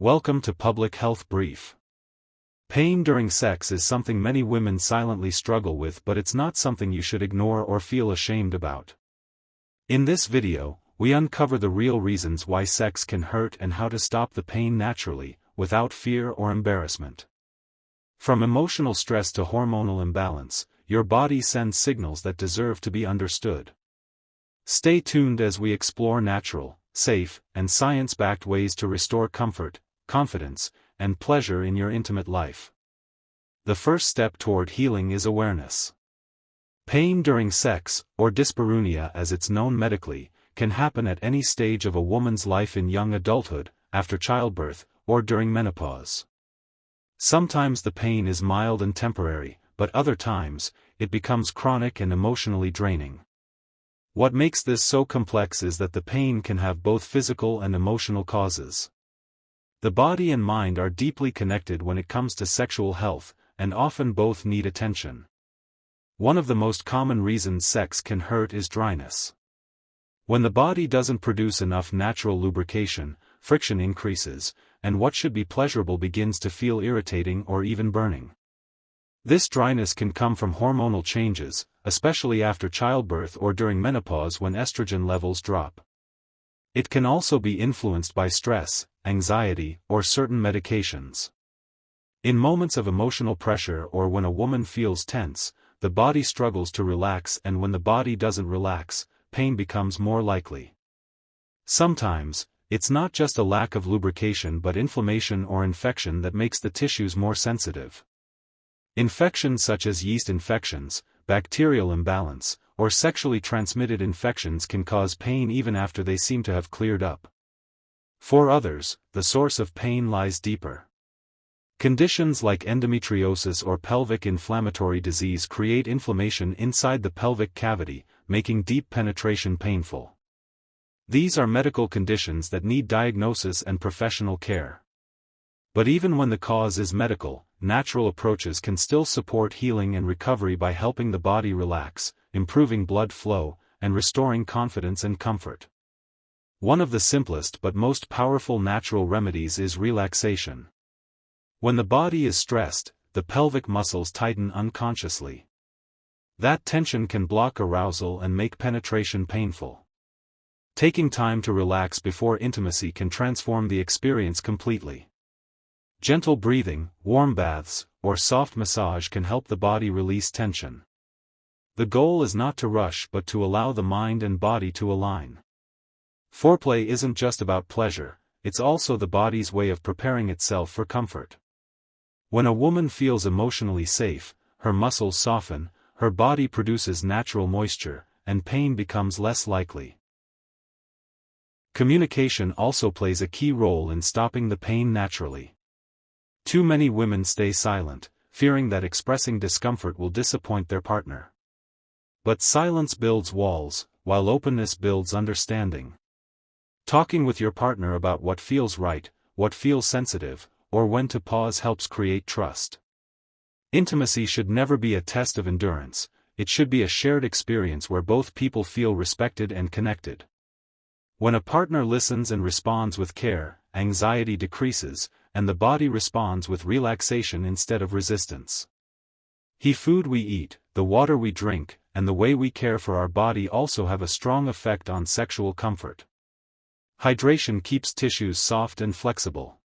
Welcome to Public Health Brief. Pain during sex is something many women silently struggle with, but it's not something you should ignore or feel ashamed about. In this video, we uncover the real reasons why sex can hurt and how to stop the pain naturally, without fear or embarrassment. From emotional stress to hormonal imbalance, your body sends signals that deserve to be understood. Stay tuned as we explore natural, safe, and science-backed ways to restore comfort, confidence, and pleasure in your intimate life. The first step toward healing is awareness. Pain during sex, or dyspareunia as it's known medically, can happen at any stage of a woman's life in young adulthood, after childbirth, or during menopause. Sometimes the pain is mild and temporary, but other times, it becomes chronic and emotionally draining. What makes this so complex is that the pain can have both physical and emotional causes. The body and mind are deeply connected when it comes to sexual health, and often both need attention. One of the most common reasons sex can hurt is dryness. When the body doesn't produce enough natural lubrication, friction increases, and what should be pleasurable begins to feel irritating or even burning. This dryness can come from hormonal changes, especially after childbirth or during menopause when estrogen levels drop. It can also be influenced by stress, anxiety, or certain medications. In moments of emotional pressure or when a woman feels tense, the body struggles to relax, and when the body doesn't relax, pain becomes more likely. Sometimes, it's not just a lack of lubrication but inflammation or infection that makes the tissues more sensitive. Infections such as yeast infections, bacterial imbalance, or sexually transmitted infections can cause pain even after they seem to have cleared up. For others, the source of pain lies deeper. Conditions like endometriosis or pelvic inflammatory disease create inflammation inside the pelvic cavity, making deep penetration painful. These are medical conditions that need diagnosis and professional care. But even when the cause is medical, natural approaches can still support healing and recovery by helping the body relax, improving blood flow, and restoring confidence and comfort. One of the simplest but most powerful natural remedies is relaxation. When the body is stressed, the pelvic muscles tighten unconsciously. That tension can block arousal and make penetration painful. Taking time to relax before intimacy can transform the experience completely. Gentle breathing, warm baths, or soft massage can help the body release tension. The goal is not to rush but to allow the mind and body to align. Foreplay isn't just about pleasure, it's also the body's way of preparing itself for comfort. When a woman feels emotionally safe, her muscles soften, her body produces natural moisture, and pain becomes less likely. Communication also plays a key role in stopping the pain naturally. Too many women stay silent, fearing that expressing discomfort will disappoint their partner. But silence builds walls, while openness builds understanding. Talking with your partner about what feels right, what feels sensitive, or when to pause helps create trust. Intimacy should never be a test of endurance, it should be a shared experience where both people feel respected and connected. When a partner listens and responds with care, anxiety decreases, and the body responds with relaxation instead of resistance. The food we eat, the water we drink, and the way we care for our body also have a strong effect on sexual comfort. Hydration keeps tissues soft and flexible.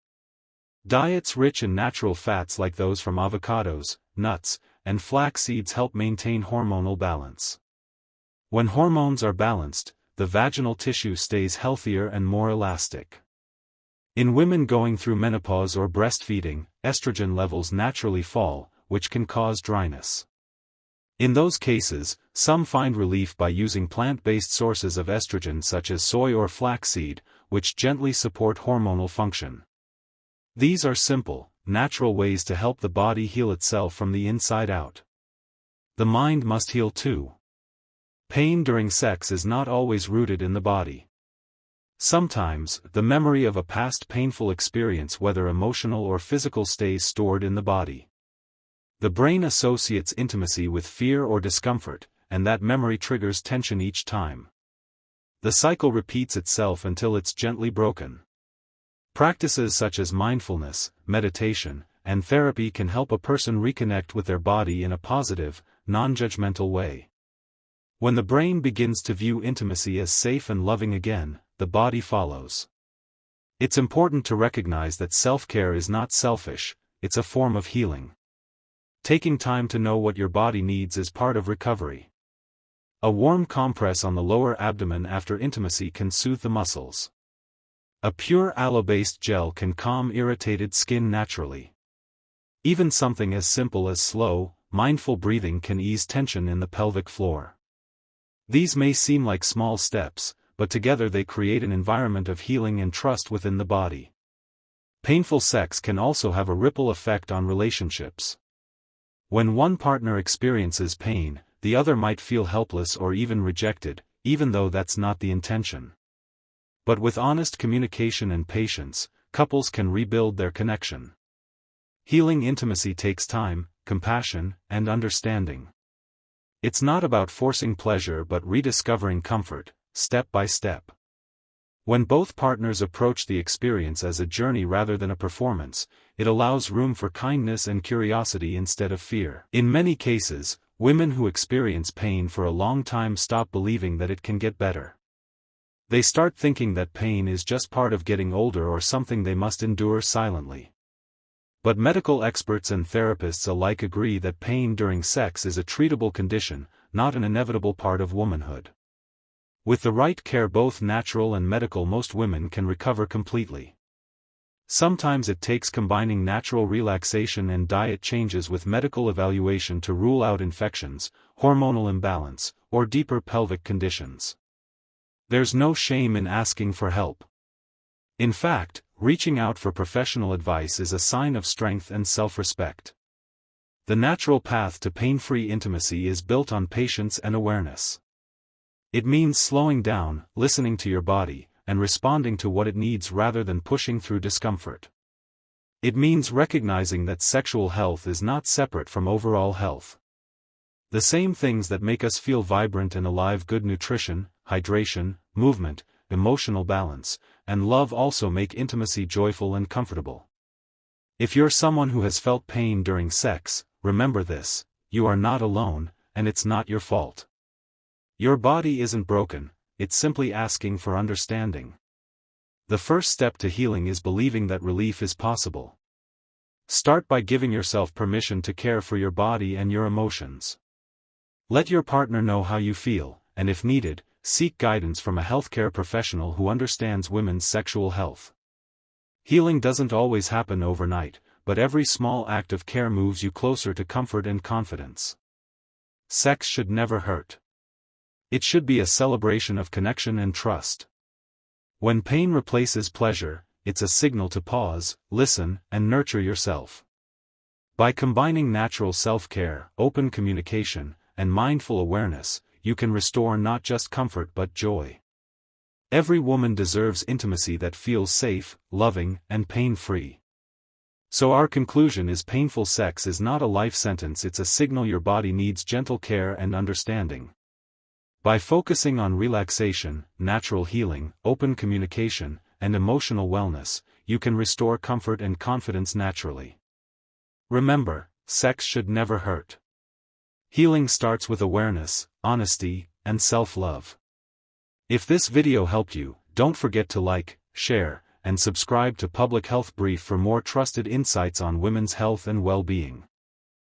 Diets rich in natural fats like those from avocados, nuts, and flax seeds help maintain hormonal balance. When hormones are balanced, the vaginal tissue stays healthier and more elastic. In women going through menopause or breastfeeding, estrogen levels naturally fall, which can cause dryness. In those cases, some find relief by using plant-based sources of estrogen such as soy or flaxseed, which gently support hormonal function. These are simple, natural ways to help the body heal itself from the inside out. The mind must heal too. Pain during sex is not always rooted in the body. Sometimes, the memory of a past painful experience, whether emotional or physical, stays stored in the body. The brain associates intimacy with fear or discomfort, and that memory triggers tension each time. The cycle repeats itself until it's gently broken. Practices such as mindfulness, meditation, and therapy can help a person reconnect with their body in a positive, non-judgmental way. When the brain begins to view intimacy as safe and loving again, the body follows. It's important to recognize that self-care is not selfish, it's a form of healing. Taking time to know what your body needs is part of recovery. A warm compress on the lower abdomen after intimacy can soothe the muscles. A pure aloe-based gel can calm irritated skin naturally. Even something as simple as slow, mindful breathing can ease tension in the pelvic floor. These may seem like small steps, but together they create an environment of healing and trust within the body. Painful sex can also have a ripple effect on relationships. When one partner experiences pain, the other might feel helpless or even rejected, even though that's not the intention. But with honest communication and patience, couples can rebuild their connection. Healing intimacy takes time, compassion, and understanding. It's not about forcing pleasure but rediscovering comfort, step by step. When both partners approach the experience as a journey rather than a performance, it allows room for kindness and curiosity instead of fear. In many cases, women who experience pain for a long time stop believing that it can get better. They start thinking that pain is just part of getting older or something they must endure silently. But medical experts and therapists alike agree that pain during sex is a treatable condition, not an inevitable part of womanhood. With the right care, both natural and medical, most women can recover completely. Sometimes it takes combining natural relaxation and diet changes with medical evaluation to rule out infections, hormonal imbalance, or deeper pelvic conditions. There's no shame in asking for help. In fact, reaching out for professional advice is a sign of strength and self-respect. The natural path to pain-free intimacy is built on patience and awareness. It means slowing down, listening to your body, and responding to what it needs rather than pushing through discomfort. It means recognizing that sexual health is not separate from overall health. The same things that make us feel vibrant and alive, good nutrition, hydration, movement, emotional balance, and love, also make intimacy joyful and comfortable. If you're someone who has felt pain during sex, remember this: you are not alone, and it's not your fault. Your body isn't broken, it's simply asking for understanding. The first step to healing is believing that relief is possible. Start by giving yourself permission to care for your body and your emotions. Let your partner know how you feel, and if needed, seek guidance from a healthcare professional who understands women's sexual health. Healing doesn't always happen overnight, but every small act of care moves you closer to comfort and confidence. Sex should never hurt. It should be a celebration of connection and trust. When pain replaces pleasure, it's a signal to pause, listen, and nurture yourself. By combining natural self-care, open communication, and mindful awareness, you can restore not just comfort but joy. Every woman deserves intimacy that feels safe, loving, and pain-free. So our conclusion is: painful sex is not a life sentence, it's a signal your body needs gentle care and understanding. By focusing on relaxation, natural healing, open communication, and emotional wellness, you can restore comfort and confidence naturally. Remember, sex should never hurt. Healing starts with awareness, honesty, and self-love. If this video helped you, don't forget to like, share, and subscribe to Public Health Brief for more trusted insights on women's health and well-being.